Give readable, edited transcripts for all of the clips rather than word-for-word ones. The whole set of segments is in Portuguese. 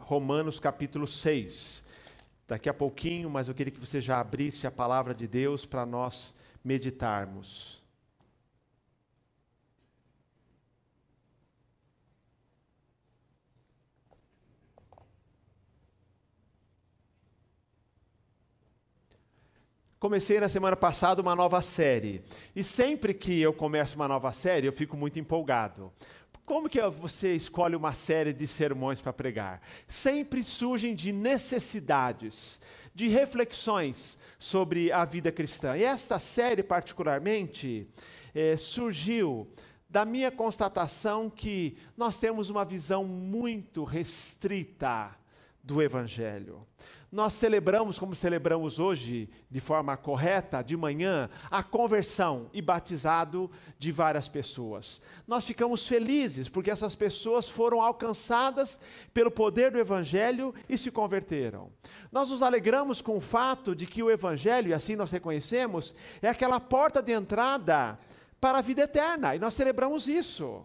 Romanos capítulo 6. Daqui a pouquinho, mas eu queria que você já abrisse a palavra de Deus para nós meditarmos. Comecei na semana passada uma nova série. E sempre que eu começo uma nova série, eu fico muito empolgado. Como que você escolhe uma série de sermões para pregar? Sempre surgem de necessidades, de reflexões sobre a vida cristã. E esta série, particularmente, surgiu da minha constatação que nós temos uma visão muito restrita do Evangelho. Nós celebramos, como celebramos hoje, de forma correta, de manhã, a conversão e batizado de várias pessoas. Nós ficamos felizes porque essas pessoas foram alcançadas pelo poder do Evangelho e se converteram. Nós nos alegramos com o fato de que o Evangelho, e assim nós reconhecemos, é aquela porta de entrada para a vida eterna, e nós celebramos isso.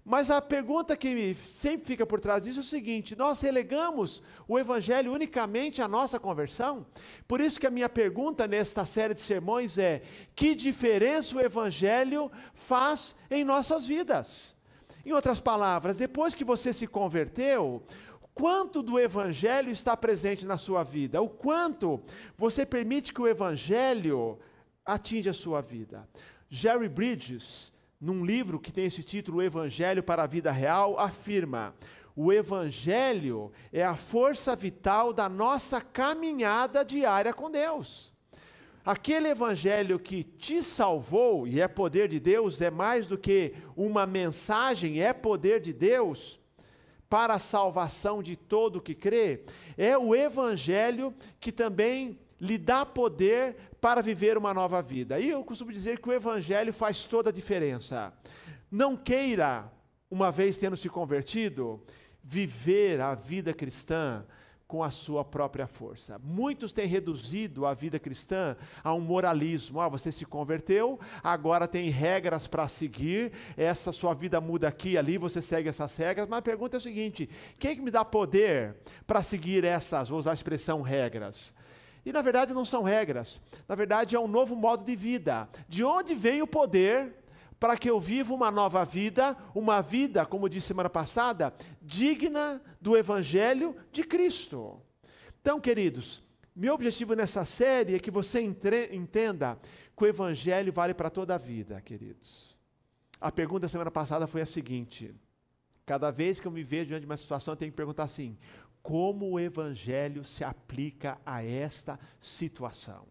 Mas a pergunta que sempre fica por trás disso é o seguinte: nós relegamos o Evangelho unicamente à nossa conversão? Por isso que a minha pergunta nesta série de sermões é: que diferença o Evangelho faz em nossas vidas? Em outras palavras, depois que você se converteu, quanto do Evangelho está presente na sua vida? O quanto você permite que o Evangelho atinja a sua vida? Jerry Bridges, num livro que tem esse título, O Evangelho para a Vida Real, afirma: o Evangelho é a força vital da nossa caminhada diária com Deus. Aquele Evangelho que te salvou, e é poder de Deus, é mais do que uma mensagem, é poder de Deus para a salvação de todo o que crê, é o Evangelho que também lhe dá poder para viver uma nova vida. E eu costumo dizer que o Evangelho faz toda a diferença. Não queira, uma vez tendo se convertido, viver a vida cristã com a sua própria força. Muitos têm reduzido a vida cristã a um moralismo. Você se converteu, agora tem regras para seguir, essa sua vida muda aqui e ali, você segue essas regras, mas a pergunta é a seguinte: quem é que me dá poder para seguir essas, vou usar a expressão regras? E na verdade não são regras, na verdade é um novo modo de vida. De onde vem o poder para que eu viva uma nova vida, uma vida, como disse semana passada, digna do Evangelho de Cristo? Então, queridos, meu objetivo nessa série é que você entenda que o Evangelho vale para toda a vida, queridos. A pergunta da semana passada foi a seguinte: cada vez que eu me vejo diante de uma situação, eu tenho que perguntar assim: como o Evangelho se aplica a esta situação?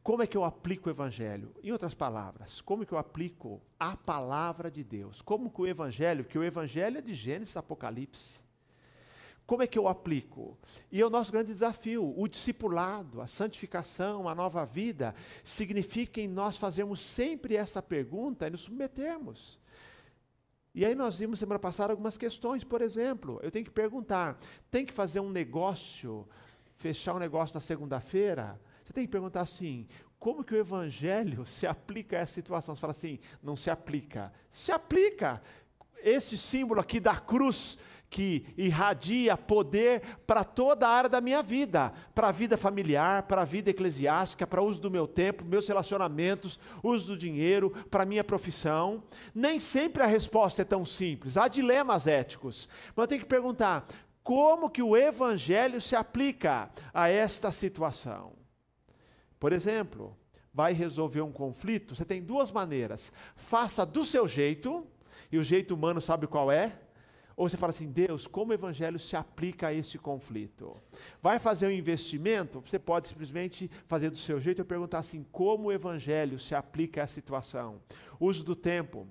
Como é que eu aplico o Evangelho? Em outras palavras, como é que eu aplico a palavra de Deus? Como que o Evangelho, porque o Evangelho é de Gênesis a Apocalipse. Como é que eu aplico? E é o nosso grande desafio, o discipulado, a santificação, a nova vida, significa em nós fazermos sempre essa pergunta e nos submetermos. E aí nós vimos semana passada algumas questões. Por exemplo, eu tenho que perguntar: tem que fazer um negócio, fechar um negócio na segunda-feira? Você tem que perguntar assim: como que o Evangelho se aplica a essa situação? Você fala assim: não se aplica. Se aplica. Esse símbolo aqui da cruz, que irradia poder para toda a área da minha vida, para a vida familiar, para a vida eclesiástica, para o uso do meu tempo, meus relacionamentos, uso do dinheiro, para a minha profissão. Nem sempre a resposta é tão simples, há dilemas éticos, mas eu tenho que perguntar: como que o Evangelho se aplica a esta situação? Por exemplo, vai resolver um conflito, você tem duas maneiras: faça do seu jeito, e o jeito humano sabe qual é. Ou você fala assim: Deus, como o Evangelho se aplica a esse conflito? Vai fazer um investimento? Você pode simplesmente fazer do seu jeito. Eu perguntar assim: como o Evangelho se aplica a essa situação? Uso do tempo,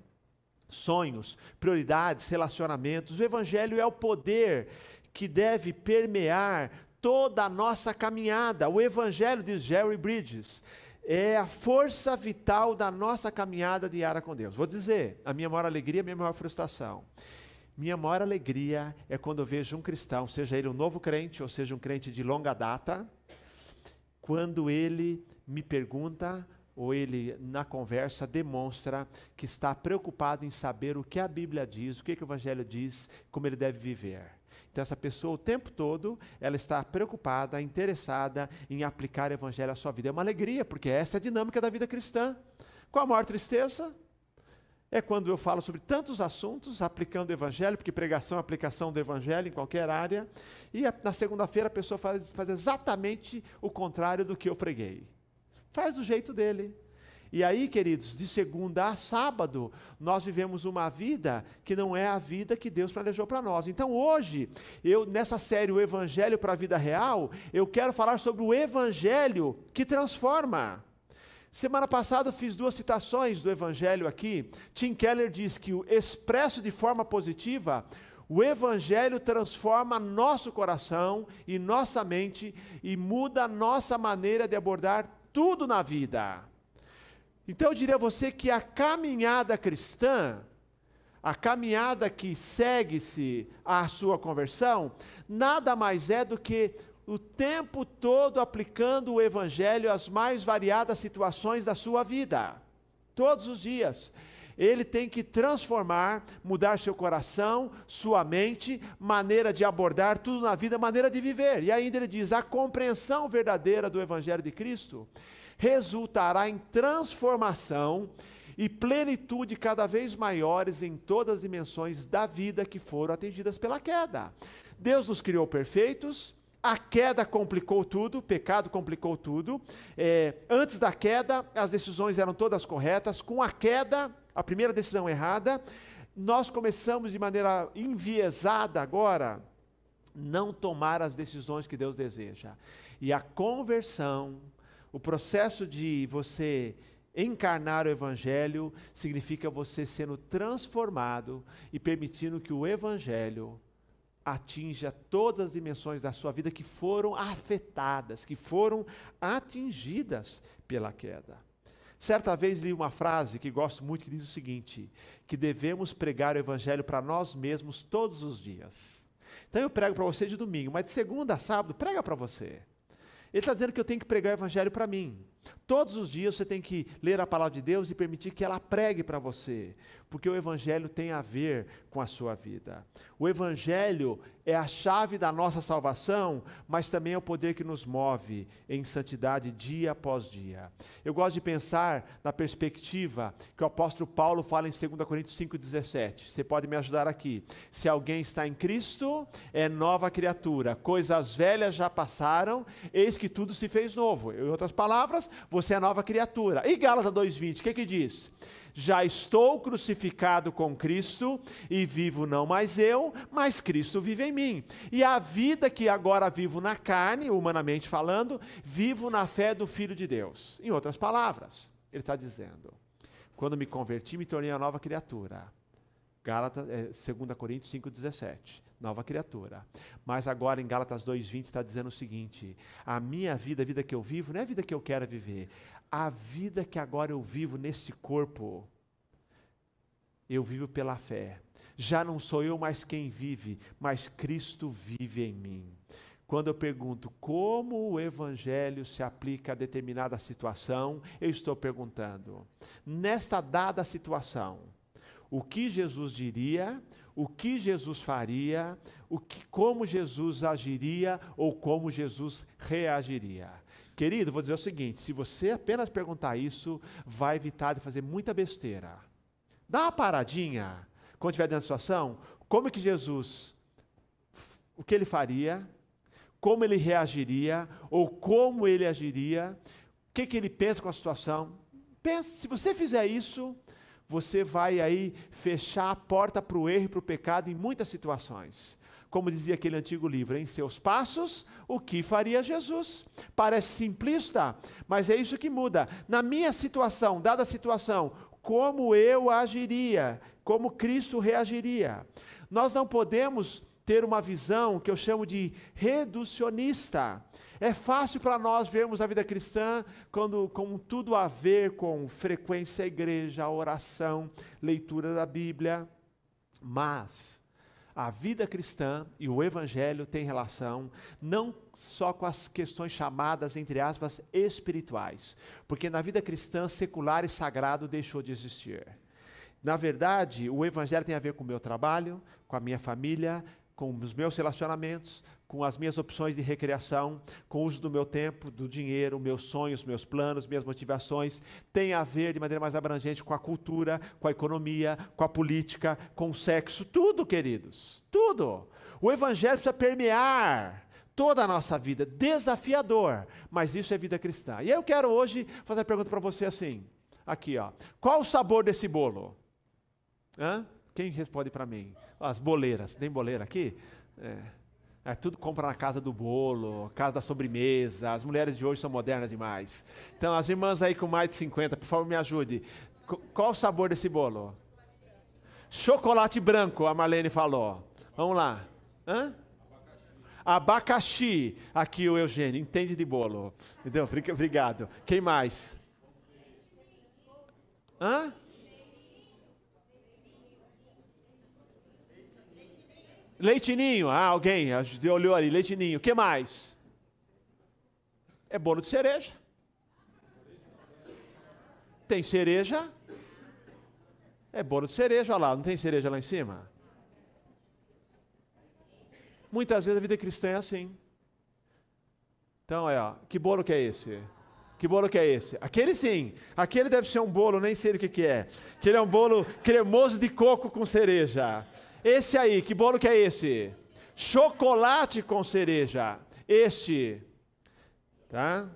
sonhos, prioridades, relacionamentos. O Evangelho é o poder que deve permear toda a nossa caminhada. O Evangelho, diz Jerry Bridges, é a força vital da nossa caminhada diária com Deus. Vou dizer, a minha maior alegria, a minha maior frustração. Minha maior alegria é quando eu vejo um cristão, seja ele um novo crente ou seja um crente de longa data, quando ele me pergunta: ou ele, na conversa, demonstra que está preocupado em saber o que a Bíblia diz, o que o Evangelho diz, como ele deve viver. Então, essa pessoa, o tempo todo, ela está preocupada, interessada em aplicar o Evangelho à sua vida. É uma alegria, porque essa é a dinâmica da vida cristã. Qual a maior tristeza? É quando eu falo sobre tantos assuntos, aplicando o Evangelho, porque pregação é aplicação do Evangelho em qualquer área, e na segunda-feira a pessoa faz exatamente o contrário do que eu preguei. Faz do jeito dele. E aí, queridos, de segunda a sábado, nós vivemos uma vida que não é a vida que Deus planejou para nós. Então hoje, nessa série O Evangelho para a Vida Real, eu quero falar sobre o Evangelho que transforma. Semana passada eu fiz 2 citações do Evangelho aqui. Tim Keller diz que, expresso de forma positiva, o Evangelho transforma nosso coração e nossa mente e muda a nossa maneira de abordar tudo na vida. Então eu diria a você que a caminhada cristã, a caminhada que segue-se à sua conversão, nada mais é do que o tempo todo aplicando o Evangelho às mais variadas situações da sua vida. Todos os dias. Ele tem que transformar, mudar seu coração, sua mente, maneira de abordar tudo na vida, maneira de viver. E ainda ele diz, a compreensão verdadeira do Evangelho de Cristo resultará em transformação e plenitude cada vez maiores em todas as dimensões da vida que foram atingidas pela queda. Deus nos criou perfeitos, a queda complicou tudo, o pecado complicou tudo. Antes da queda, as decisões eram todas corretas. Com a queda, a primeira decisão errada, nós começamos de maneira enviesada agora, não tomar as decisões que Deus deseja. E a conversão, o processo de você encarnar o Evangelho, significa você sendo transformado e permitindo que o Evangelho atinja todas as dimensões da sua vida que foram afetadas, que foram atingidas pela queda. Certa vez li uma frase que gosto muito, que diz o seguinte, que devemos pregar o Evangelho para nós mesmos todos os dias. Então eu prego para você de domingo, mas de segunda a sábado, prega para você. Ele está dizendo que eu tenho que pregar o Evangelho para mim. Todos os dias você tem que ler a palavra de Deus e permitir que ela pregue para você, porque o Evangelho tem a ver com a sua vida. O Evangelho é a chave da nossa salvação, mas também é o poder que nos move em santidade dia após dia. Eu gosto de pensar na perspectiva que o apóstolo Paulo fala em 2 Coríntios 5,17. Você pode me ajudar aqui. Se alguém está em Cristo, é nova criatura. Coisas velhas já passaram, eis que tudo se fez novo. Em outras palavras, você é nova criatura. E Gálatas 2,20, o que diz? Já estou crucificado com Cristo, e vivo não mais eu, mas Cristo vive em mim. E a vida que agora vivo na carne, humanamente falando, vivo na fé do Filho de Deus. Em outras palavras, ele está dizendo, quando me converti, me tornei uma nova criatura. 2 Coríntios 5,17. Nova criatura. Mas agora em Gálatas 2,20 está dizendo o seguinte, a minha vida, a vida que eu vivo, não é a vida que eu quero viver. A vida que agora eu vivo neste corpo, eu vivo pela fé. Já não sou eu mais quem vive, mas Cristo vive em mim. Quando eu pergunto como o Evangelho se aplica a determinada situação, eu estou perguntando, nesta dada situação, o que Jesus diria, o que Jesus faria, como Jesus agiria ou como Jesus reagiria. Querido, vou dizer o seguinte, se você apenas perguntar isso, vai evitar de fazer muita besteira. Dá uma paradinha, quando estiver dentro da situação, como é que Jesus, o que ele faria, como ele reagiria, ou como ele agiria, o que ele pensa com a situação. Pensa, se você fizer isso, você vai aí fechar a porta para o erro e para o pecado em muitas situações. Como dizia aquele antigo livro, em seus passos, o que faria Jesus? Parece simplista, mas é isso que muda. Na minha situação, dada a situação, como eu agiria, como Cristo reagiria. Nós não podemos ter uma visão que eu chamo de reducionista. É fácil para nós vermos a vida cristã com tudo a ver com frequência à igreja, oração, leitura da Bíblia, mas A vida cristã e o evangelho têm relação não só com as questões chamadas, entre aspas, espirituais, porque na vida cristã, secular e sagrado deixou de existir. Na verdade, o evangelho tem a ver com o meu trabalho, com a minha família, com os meus relacionamentos, com as minhas opções de recreação, com o uso do meu tempo, do dinheiro, meus sonhos, meus planos, minhas motivações. Tem a ver, de maneira mais abrangente, com a cultura, com a economia, com a política, com o sexo, tudo, queridos, tudo. O evangelho precisa permear toda a nossa vida, desafiador, mas isso é vida cristã. E eu quero hoje fazer a pergunta para você assim, aqui, ó. Qual o sabor desse bolo? Hã? Quem responde para mim? As boleiras. Tem boleira aqui? Tudo compra na casa do bolo, casa da sobremesa. As mulheres de hoje são modernas demais. Então, as irmãs aí com mais de 50, por favor, me ajude. Qual o sabor desse bolo? Chocolate branco, a Marlene falou. Vamos lá. Hã? Abacaxi. Aqui o Eugênio, entende de bolo. Entendeu? Obrigado. Quem mais? Hã? Leitinho, alguém olhou ali, leitinho. O que mais? É bolo de cereja. Tem cereja? É bolo de cereja, olha lá, não tem cereja lá em cima? Muitas vezes a vida cristã é assim. Então, que bolo que é esse? Que bolo que é esse? Aquele sim, aquele deve ser um bolo, nem sei o que é. Aquele é um bolo cremoso de coco com cereja. Esse aí, que bolo que é esse? Chocolate com cereja. Este, tá?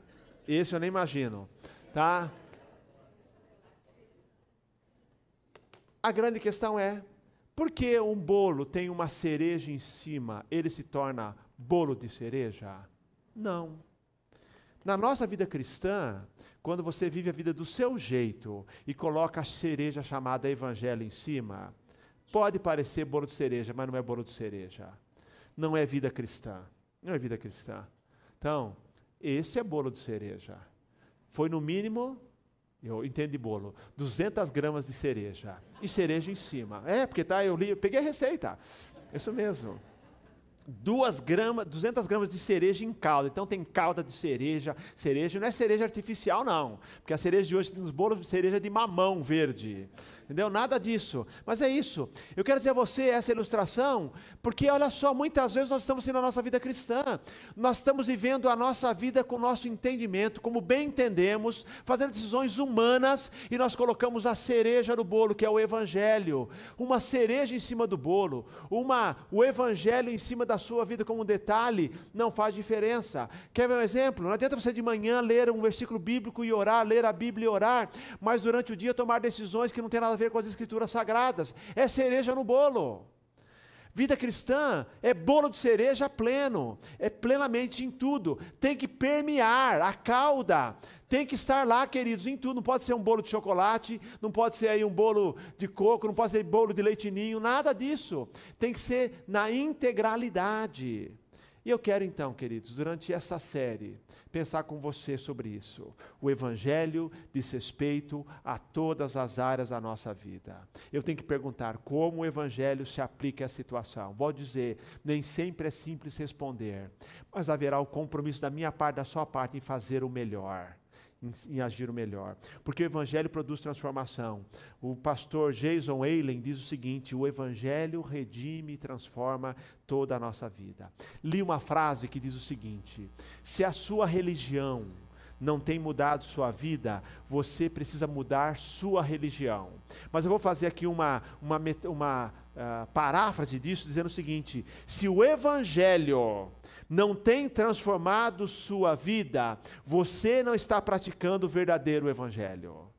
Esse eu nem imagino, tá? A grande questão é, por que um bolo tem uma cereja em cima, ele se torna bolo de cereja? Não. Na nossa vida cristã, quando você vive a vida do seu jeito e coloca a cereja chamada evangelho em cima, pode parecer bolo de cereja, mas não é bolo de cereja. Não é vida cristã. Não é vida cristã. Então, esse é bolo de cereja. Foi no mínimo, eu entendo de bolo, 200 gramas de cereja. E cereja em cima. Porque eu peguei a receita. Isso mesmo. 200 gramas de cereja em calda. Então tem calda de cereja. Cereja não é cereja artificial, não. Porque a cereja de hoje tem nos bolos de cereja de mamão verde. Entendeu? Nada disso. Mas é isso. Eu quero dizer a você essa ilustração, porque olha só, muitas vezes nós estamos tendo a nossa vida cristã. Nós estamos vivendo a nossa vida com o nosso entendimento, como bem entendemos, fazendo decisões humanas, e nós colocamos a cereja no bolo, que é o evangelho. Uma cereja em cima do bolo. O evangelho em cima da sua vida como um detalhe, não faz diferença. Quer ver um exemplo? Não adianta você de manhã ler um versículo bíblico e orar, ler a Bíblia e orar, mas durante o dia tomar decisões que não tem nada a ver com as escrituras sagradas. É cereja no bolo. Vida cristã é bolo de cereja pleno, é plenamente em tudo, tem que permear a cauda, tem que estar lá, queridos, em tudo. Não pode ser um bolo de chocolate, não pode ser aí um bolo de coco, não pode ser bolo de leitinho, nada disso, tem que ser na integralidade. E eu quero então, queridos, durante essa série, pensar com você sobre isso. O Evangelho diz respeito a todas as áreas da nossa vida. Eu tenho que perguntar como o Evangelho se aplica à situação. Vou dizer, nem sempre é simples responder, mas haverá o compromisso da minha parte, da sua parte, em fazer o melhor. Em agir o melhor, porque o Evangelho produz transformação. O pastor Jason Eilen diz o seguinte: o Evangelho redime e transforma toda a nossa vida. Li uma frase que diz o seguinte: se a sua religião não tem mudado sua vida, você precisa mudar sua religião. Mas eu vou fazer aqui uma paráfrase disso, dizendo o seguinte: se o Evangelho não tem transformado sua vida, você não está praticando o verdadeiro Evangelho.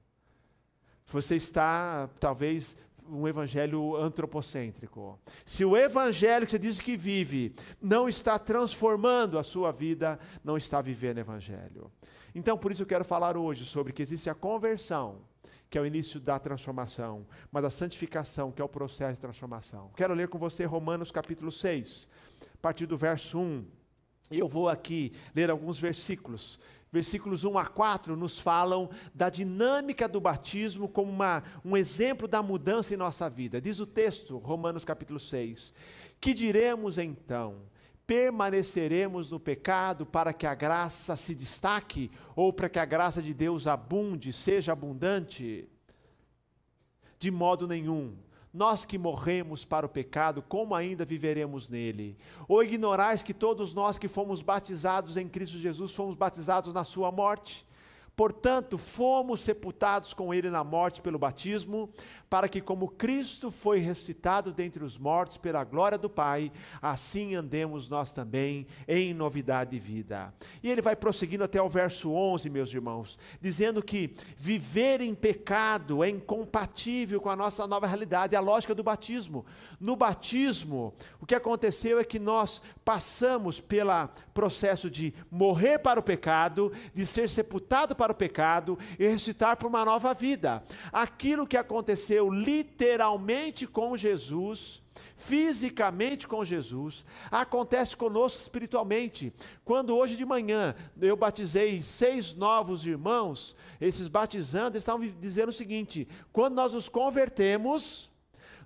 Você está, talvez, um evangelho antropocêntrico. Se o evangelho que você diz que vive não está transformando a sua vida, não está vivendo o evangelho. Então, por isso eu quero falar hoje sobre que existe a conversão, que é o início da transformação, mas a santificação, que é o processo de transformação. Quero ler com você Romanos capítulo 6, a partir do verso 1. Eu vou aqui ler alguns versículos. Versículos 1 a 4 nos falam da dinâmica do batismo como um exemplo da mudança em nossa vida. Diz o texto, Romanos capítulo 6, que diremos então? Permaneceremos no pecado para que a graça se destaque? Ou para que a graça de Deus abunde, seja abundante? De modo nenhum. Nós que morremos para o pecado, como ainda viveremos nele? Ou ignorais que todos nós que fomos batizados em Cristo Jesus, fomos batizados na sua morte? Portanto, fomos sepultados com ele na morte pelo batismo, para que como Cristo foi ressuscitado dentre os mortos pela glória do Pai, assim andemos nós também em novidade de vida. E ele vai prosseguindo até o verso 11, meus irmãos, dizendo que viver em pecado é incompatível com a nossa nova realidade, é a lógica do batismo. No batismo, o que aconteceu é que nós passamos pelo processo de morrer para o pecado, de ser sepultado para o pecado e ressuscitar para uma nova vida. Aquilo que aconteceu literalmente com Jesus, fisicamente com Jesus, acontece conosco espiritualmente. Quando hoje de manhã eu batizei 6 novos irmãos, esses batizandos estavam dizendo o seguinte: quando nós nos convertemos,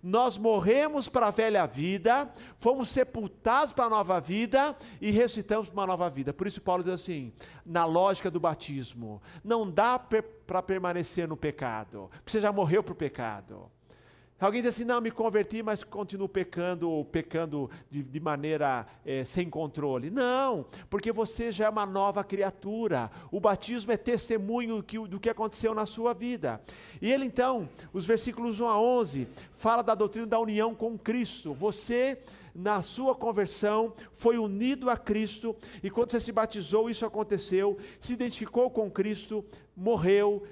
nós morremos para a velha vida, fomos sepultados para a nova vida e ressuscitamos para uma nova vida. Por isso Paulo diz assim, na lógica do batismo, não dá para permanecer no pecado, porque você já morreu para o pecado. Alguém diz assim, não, me converti, mas continuo pecando, ou pecando de maneira sem controle. Não, porque você já é uma nova criatura. O batismo é testemunho do que aconteceu na sua vida. E ele então, os versículos 1 a 11, fala da doutrina da união com Cristo. Você, na sua conversão, foi unido a Cristo, e quando você se batizou, isso aconteceu, se identificou com Cristo, morreu,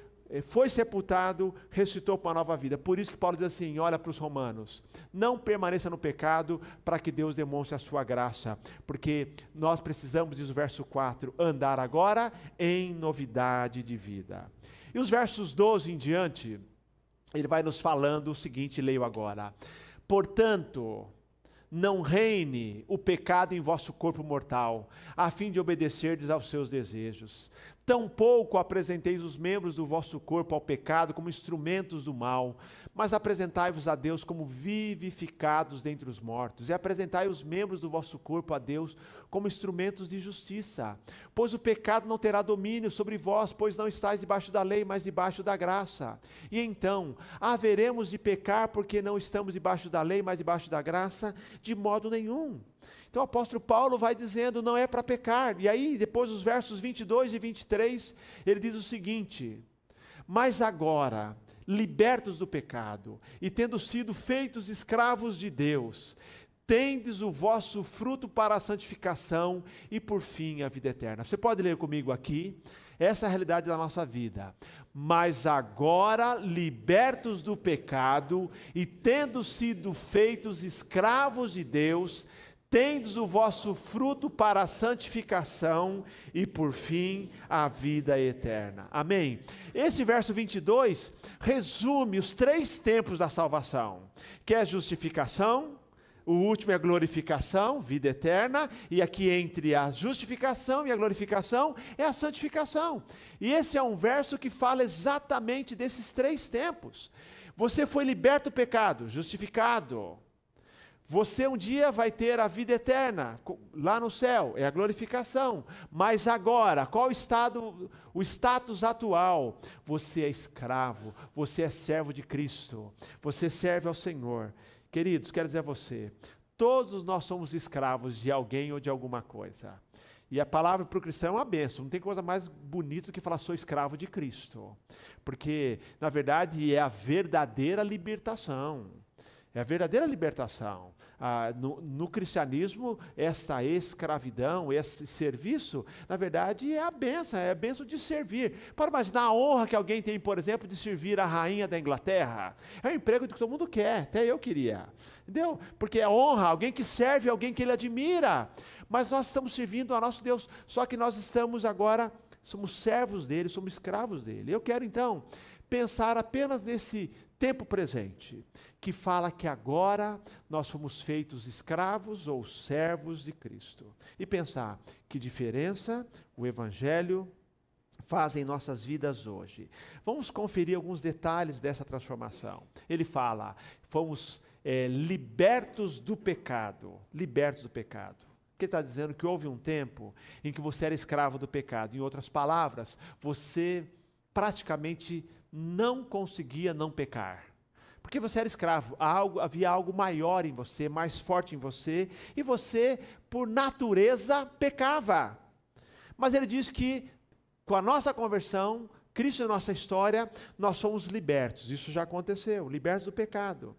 foi sepultado, ressuscitou para uma nova vida. Por isso que Paulo diz assim, olha para os romanos, não permaneça no pecado para que Deus demonstre a sua graça, porque nós precisamos, diz o verso 4, andar agora em novidade de vida. E os versos 12 em diante, ele vai nos falando o seguinte, leio agora, portanto, não reine o pecado em vosso corpo mortal, a fim de obedecerdes aos seus desejos. Tampouco apresenteis os membros do vosso corpo ao pecado como instrumentos do mal, mas apresentai-vos a Deus como vivificados dentre os mortos, e apresentai os membros do vosso corpo a Deus como instrumentos de justiça. Pois o pecado não terá domínio sobre vós, pois não estáis debaixo da lei, mas debaixo da graça. E então, haveremos de pecar porque não estamos debaixo da lei, mas debaixo da graça? De modo nenhum. Então o apóstolo Paulo vai dizendo, não é para pecar. E aí, depois os versos 22 e 23, ele diz o seguinte, mas agora, libertos do pecado, e tendo sido feitos escravos de Deus, tendes o vosso fruto para a santificação e por fim a vida eterna. Você pode ler comigo aqui? Essa é a realidade da nossa vida. Mas agora, libertos do pecado e tendo sido feitos escravos de Deus, tendes o vosso fruto para a santificação e por fim a vida eterna. Amém? Esse verso 22 resume os 3 tempos da salvação, que é a justificação, o último é a glorificação, vida eterna, e aqui entre a justificação e a glorificação é a santificação. E esse é um verso que fala exatamente desses 3 tempos. Você foi liberto do pecado, justificado. Você um dia vai ter a vida eterna, lá no céu, é a glorificação. Mas agora, qual o status atual? Você é escravo, você é servo de Cristo, você serve ao Senhor. Queridos, quero dizer a você, todos nós somos escravos de alguém ou de alguma coisa. E a palavra para o cristão é uma bênção, não tem coisa mais bonita do que falar sou escravo de Cristo. Porque, na verdade, é a verdadeira libertação. É a verdadeira libertação. No cristianismo, esta escravidão, esse serviço, na verdade, é a bênção de servir. Para imaginar a honra que alguém tem, por exemplo, de servir a rainha da Inglaterra. É um emprego que todo mundo quer, até eu queria. Entendeu? Porque é honra, alguém que serve, alguém que ele admira. Mas nós estamos servindo a nosso Deus, só que nós estamos agora, somos servos dele, somos escravos dele. Eu quero então pensar apenas nesse tempo presente, que fala que agora nós fomos feitos escravos ou servos de Cristo. E pensar que diferença o Evangelho faz em nossas vidas hoje. Vamos conferir alguns detalhes dessa transformação. Ele fala, fomos libertos do pecado. Libertos do pecado. Porque está dizendo que houve um tempo em que você era escravo do pecado. Em outras palavras, você praticamente não conseguia não pecar. Porque você era escravo, havia algo maior em você, mais forte em você, e você, por natureza, pecava. Mas ele diz que, com a nossa conversão, Cristo é nossa história, nós somos libertos. Isso já aconteceu, libertos do pecado.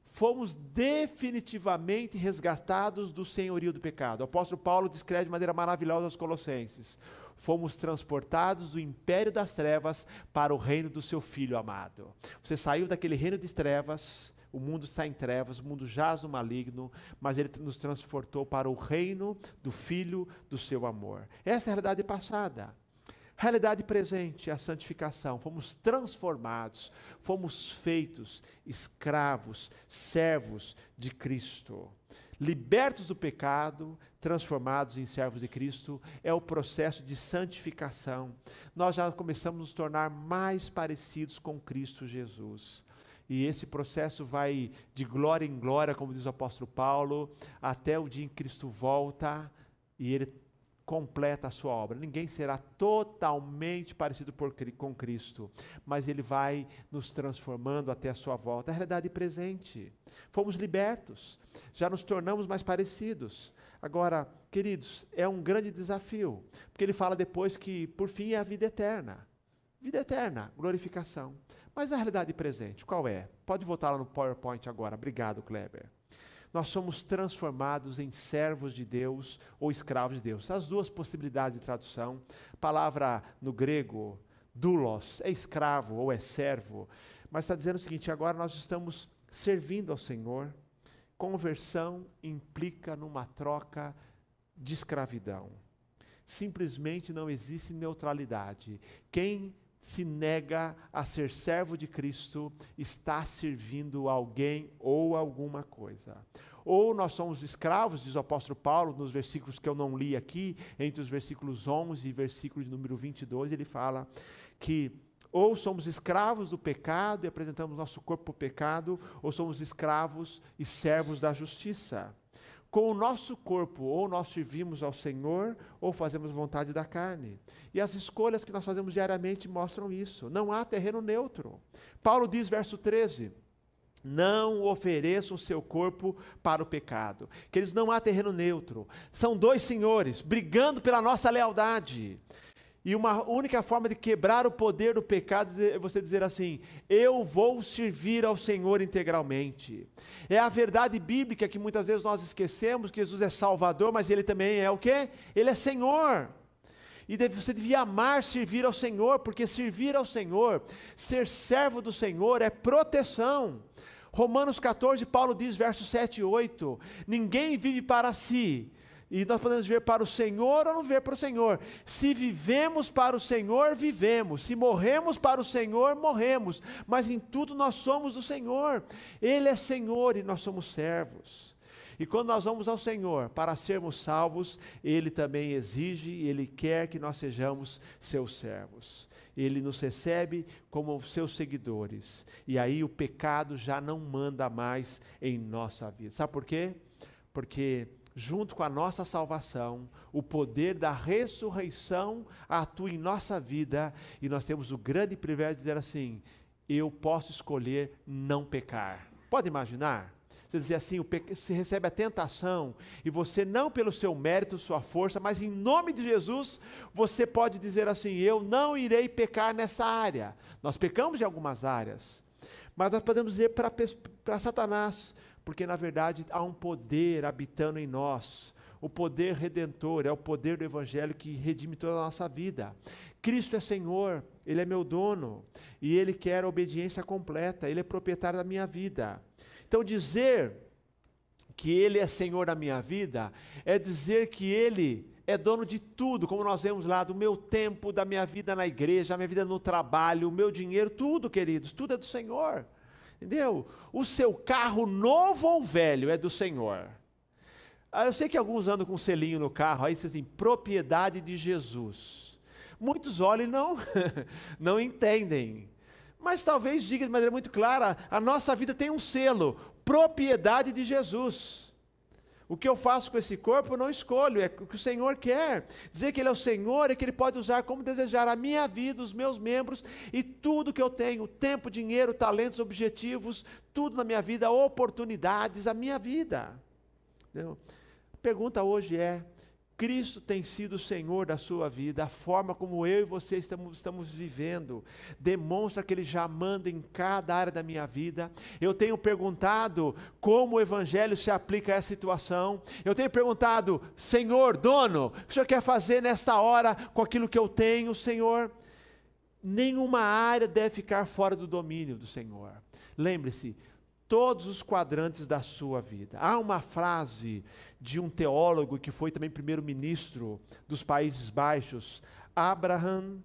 Fomos definitivamente resgatados do senhorio do pecado. O apóstolo Paulo descreve de maneira maravilhosa aos Colossenses. Fomos transportados do império das trevas para o reino do seu Filho amado. Você saiu daquele reino de trevas, o mundo está em trevas, o mundo jaz no maligno, mas ele nos transportou para o reino do Filho do seu amor. Essa é a realidade passada. Realidade presente, a santificação. Fomos transformados, fomos feitos escravos, servos de Cristo. Libertos do pecado, transformados em servos de Cristo, é o processo de santificação. Nós já começamos a nos tornar mais parecidos com Cristo Jesus. E esse processo vai de glória em glória, como diz o apóstolo Paulo, até o dia em que Cristo volta e ele completa a sua obra. Ninguém será totalmente parecido com Cristo, mas ele vai nos transformando até a sua volta. A realidade presente. Fomos libertos, já nos tornamos mais parecidos. Agora, queridos, é um grande desafio, porque ele fala depois que, por fim, é a vida eterna. Vida eterna, glorificação. Mas a realidade presente, qual é? Pode voltar lá no PowerPoint agora. Obrigado, Kleber. Nós somos transformados em servos de Deus ou escravos de Deus. As duas possibilidades de tradução. A palavra no grego, doulos, é escravo ou é servo. Mas está dizendo o seguinte, agora nós estamos servindo ao Senhor. Conversão implica numa troca de escravidão. Simplesmente não existe neutralidade. Quem se nega a ser servo de Cristo, está servindo alguém ou alguma coisa. Ou nós somos escravos, diz o apóstolo Paulo, nos versículos que eu não li aqui, entre os versículos 11 e versículo de número 22, ele fala que ou somos escravos do pecado e apresentamos nosso corpo para o pecado, ou somos escravos e servos da justiça. Com o nosso corpo, ou nós servimos ao Senhor, ou fazemos vontade da carne. E as escolhas que nós fazemos diariamente mostram isso. Não há terreno neutro. Paulo diz, verso 13, não ofereçam o seu corpo para o pecado. Queridos, não há terreno neutro. São dois senhores brigando pela nossa lealdade. E uma única forma de quebrar o poder do pecado é você dizer assim, eu vou servir ao Senhor integralmente. É a verdade bíblica que muitas vezes nós esquecemos, que Jesus é Salvador, mas Ele também é o quê? Ele é Senhor. E você devia amar servir ao Senhor, porque servir ao Senhor, ser servo do Senhor é proteção. Romanos 14, Paulo diz, versos 7 e 8, ninguém vive para si, e nós podemos viver para o Senhor ou não viver para o Senhor. Se vivemos para o Senhor, vivemos. Se morremos para o Senhor, morremos. Mas em tudo nós somos do Senhor. Ele é Senhor e nós somos servos. E quando nós vamos ao Senhor para sermos salvos, Ele também exige, Ele quer que nós sejamos seus servos. Ele nos recebe como seus seguidores. E aí o pecado já não manda mais em nossa vida. Sabe por quê? Porque junto com a nossa salvação, o poder da ressurreição atua em nossa vida, e nós temos o grande privilégio de dizer assim, eu posso escolher não pecar. Pode imaginar? Você dizer assim, você recebe a tentação, e você não pelo seu mérito, sua força, mas em nome de Jesus, você pode dizer assim, eu não irei pecar nessa área. Nós pecamos em algumas áreas, mas nós podemos dizer para Satanás, porque na verdade há um poder habitando em nós, o poder redentor, é o poder do Evangelho que redime toda a nossa vida. Cristo é Senhor, Ele é meu dono, e Ele quer a obediência completa, Ele é proprietário da minha vida. Então dizer que Ele é Senhor da minha vida, é dizer que Ele é dono de tudo, como nós vemos lá, do meu tempo, da minha vida na igreja, da minha vida no trabalho, o meu dinheiro, tudo, queridos, tudo é do Senhor. Entendeu? O seu carro, novo ou velho, é do Senhor. Eu sei que alguns andam com um selinho no carro, aí vocês dizem, propriedade de Jesus. Muitos olham e não entendem. Mas talvez diga de maneira muito clara, a nossa vida tem um selo, propriedade de Jesus. O que eu faço com esse corpo eu não escolho, é o que o Senhor quer. Dizer que Ele é o Senhor é que Ele pode usar como desejar a minha vida, os meus membros e tudo que eu tenho, tempo, dinheiro, talentos, objetivos, tudo na minha vida, oportunidades, a minha vida. Entendeu? A pergunta hoje é, Cristo tem sido o Senhor da sua vida, a forma como eu e você estamos vivendo, demonstra que Ele já manda em cada área da minha vida. Eu tenho perguntado como o Evangelho se aplica a essa situação, eu tenho perguntado, Senhor, dono, o que o Senhor quer fazer nesta hora com aquilo que eu tenho, Senhor? Nenhuma área deve ficar fora do domínio do Senhor. Lembre-se, todos os quadrantes da sua vida. Há uma frase de um teólogo que foi também primeiro-ministro dos Países Baixos, Abraham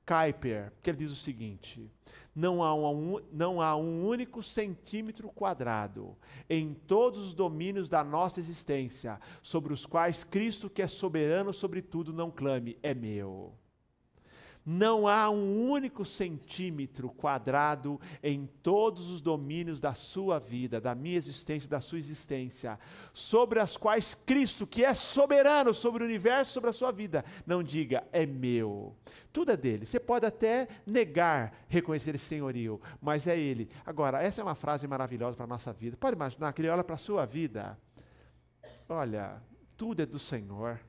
Kuyper, que ele diz o seguinte, não há um único centímetro quadrado em todos os domínios da nossa existência, sobre os quais Cristo, que é soberano sobre tudo, não clame, é meu. Não há um único centímetro quadrado em todos os domínios da sua vida, da minha existência, da sua existência, sobre as quais Cristo, que é soberano sobre o universo, sobre a sua vida, não diga, é meu. Tudo é dele. Você pode até negar reconhecer esse senhorio, mas é ele. Agora, essa é uma frase maravilhosa para a nossa vida. Pode imaginar que ele olha para a sua vida, olha, tudo é do Senhor.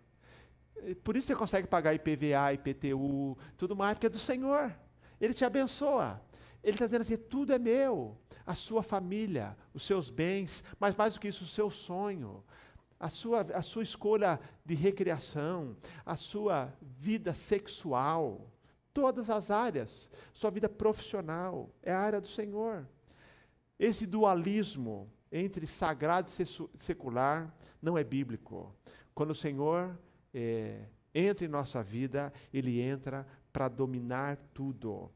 Por isso você consegue pagar IPVA, IPTU, tudo mais, porque é do Senhor. Ele te abençoa. Ele está dizendo assim, tudo é meu. A sua família, os seus bens, mas mais do que isso, o seu sonho, a sua escolha de recreação, a sua vida sexual, todas as áreas, sua vida profissional, é a área do Senhor. Esse dualismo entre sagrado e secular não é bíblico. Quando o Senhor entra em nossa vida, Ele entra para dominar tudo.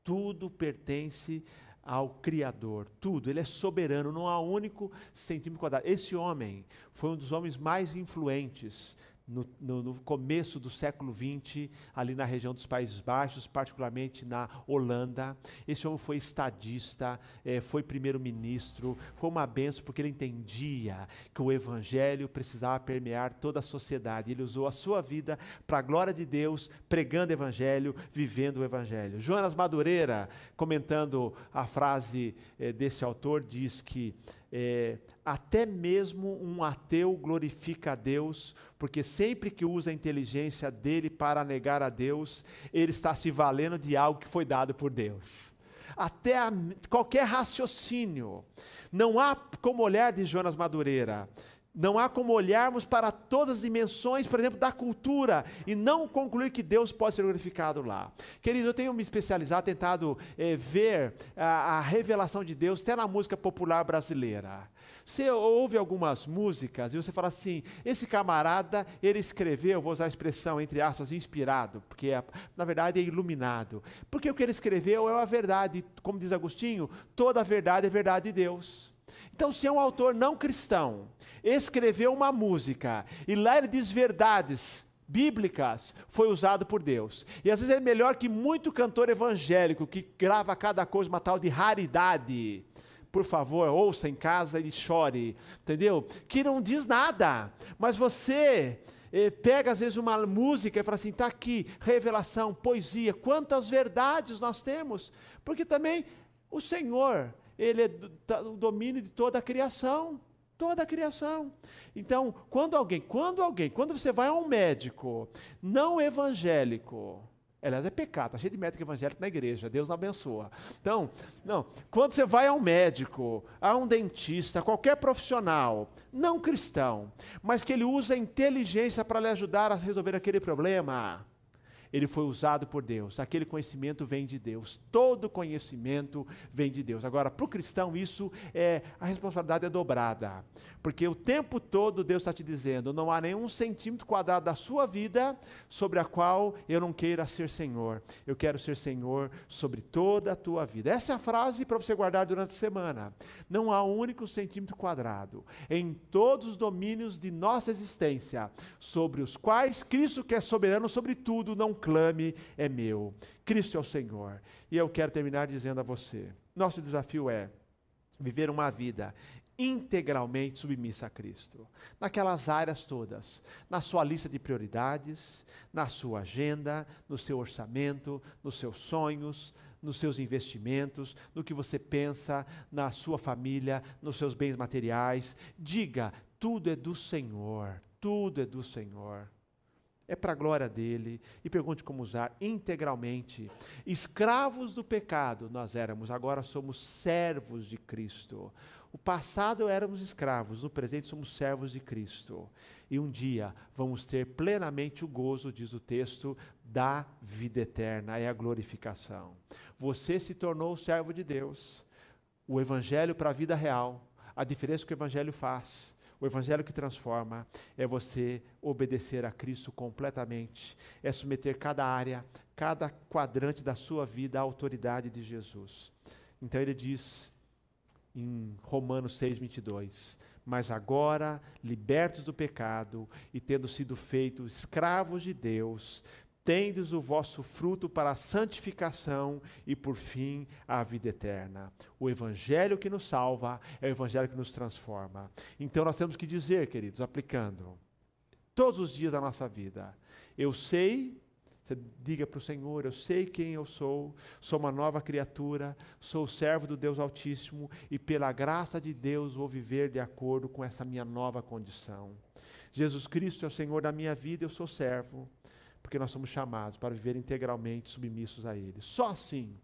Tudo pertence ao Criador, tudo. Ele é soberano, não há um único centímetro quadrado. Esse homem foi um dos homens mais influentes no começo do século XX, ali na região dos Países Baixos, particularmente na Holanda. Esse homem foi estadista, foi primeiro-ministro, foi uma bênção porque ele entendia que o Evangelho precisava permear toda a sociedade. Ele usou a sua vida para a glória de Deus, pregando o Evangelho, vivendo o Evangelho. Jonas Madureira, comentando a frase desse autor, diz que até mesmo um ateu glorifica a Deus, porque sempre que usa a inteligência dele para negar a Deus, ele está se valendo de algo que foi dado por Deus. Até qualquer raciocínio. Não há como olhar, diz Jonas Madureira, não há como olharmos para todas as dimensões, por exemplo, da cultura, e não concluir que Deus pode ser glorificado lá. Querido, eu tenho me especializado, tentado ver a revelação de Deus até na música popular brasileira. Você ouve algumas músicas e você fala assim, esse camarada, ele escreveu, vou usar a expressão entre aspas, inspirado, porque na verdade é iluminado. Porque o que ele escreveu é a verdade, como diz Agostinho, toda a verdade é verdade de Deus. Então, se é um autor não cristão, escreveu uma música, e lá ele diz verdades bíblicas, foi usado por Deus. E às vezes é melhor que muito cantor evangélico, que grava cada coisa, uma tal de raridade. Por favor, ouça em casa e chore, entendeu? Que não diz nada, mas você pega às vezes uma música e fala assim, está aqui, revelação, poesia, quantas verdades nós temos, porque também o Senhor, Ele é o domínio de toda a criação, Então, quando você vai a um médico não evangélico, aliás, é pecado, está cheio de médico evangélico na igreja, Deus não abençoa. Então, quando você vai a um médico, a um dentista, qualquer profissional, não cristão, mas que ele usa a inteligência para lhe ajudar a resolver aquele problema, ele foi usado por Deus. Aquele conhecimento vem de Deus. Todo conhecimento vem de Deus. Agora, para o cristão, a responsabilidade é dobrada. Porque o tempo todo Deus está te dizendo, não há nenhum centímetro quadrado da sua vida sobre a qual eu não queira ser Senhor. Eu quero ser Senhor sobre toda a tua vida. Essa é a frase para você guardar durante a semana. Não há um único centímetro quadrado em todos os domínios de nossa existência, sobre os quais Cristo, que é soberano sobre tudo, não clame, é meu. Cristo é o Senhor. E eu quero terminar dizendo a você, nosso desafio é viver uma vida integralmente submissa a Cristo, naquelas áreas todas, na sua lista de prioridades, na sua agenda, no seu orçamento, nos seus sonhos, nos seus investimentos, no que você pensa, na sua família, nos seus bens materiais. Diga, tudo é do Senhor, tudo é do Senhor. É para a glória dele. E pergunte como usar integralmente. Escravos do pecado nós éramos, agora somos servos de Cristo. O passado éramos escravos, no presente somos servos de Cristo. E um dia vamos ter plenamente o gozo, diz o texto, da vida eterna, é a glorificação. Você se tornou servo de Deus. O Evangelho para a vida real, a diferença que o Evangelho faz, o Evangelho que transforma, é você obedecer a Cristo completamente, é submeter cada área, cada quadrante da sua vida à autoridade de Jesus. Então ele diz em Romanos 6:22, mas agora, libertos do pecado e tendo sido feitos escravos de Deus, tendes o vosso fruto para a santificação e, por fim, a vida eterna. O Evangelho que nos salva é o Evangelho que nos transforma. Então nós temos que dizer, queridos, aplicando, todos os dias da nossa vida, eu sei, você diga para o Senhor, eu sei quem eu sou uma nova criatura, sou servo do Deus Altíssimo e pela graça de Deus vou viver de acordo com essa minha nova condição. Jesus Cristo é o Senhor da minha vida, eu sou servo, porque nós somos chamados para viver integralmente submissos a Ele. Só assim,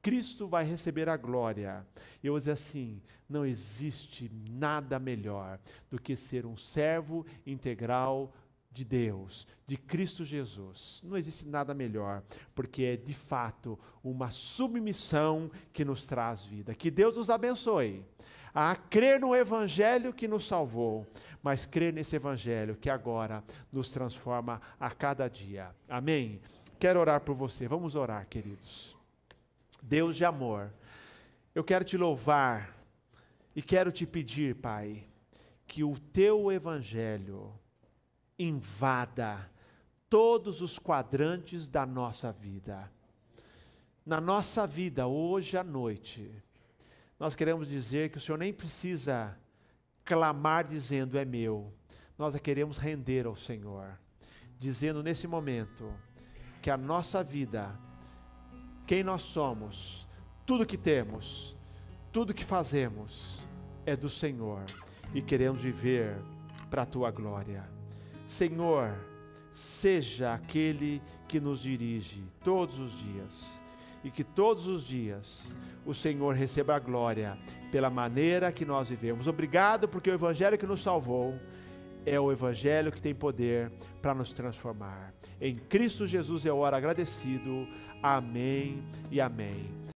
Cristo vai receber a glória. Eu vou dizer assim, não existe nada melhor do que ser um servo integral de Deus, de Cristo Jesus. Não existe nada melhor, porque é de fato uma submissão que nos traz vida. Que Deus nos abençoe a crer no Evangelho que nos salvou, mas crer nesse Evangelho que agora nos transforma a cada dia. Amém? Quero orar por você. Vamos orar, queridos. Deus de amor, eu quero te louvar e quero te pedir, Pai, que o teu Evangelho invada todos os quadrantes da nossa vida. Na nossa vida, hoje à noite, nós queremos dizer que o Senhor nem precisa clamar dizendo é meu. Nós a queremos render ao Senhor, dizendo nesse momento que a nossa vida, quem nós somos, tudo que temos, tudo que fazemos é do Senhor e queremos viver para a tua glória. Senhor, seja aquele que nos dirige todos os dias e que todos os dias o Senhor receba a glória pela maneira que nós vivemos. Obrigado porque o Evangelho que nos salvou é o Evangelho que tem poder para nos transformar. Em Cristo Jesus eu oro agradecido. Amém e amém.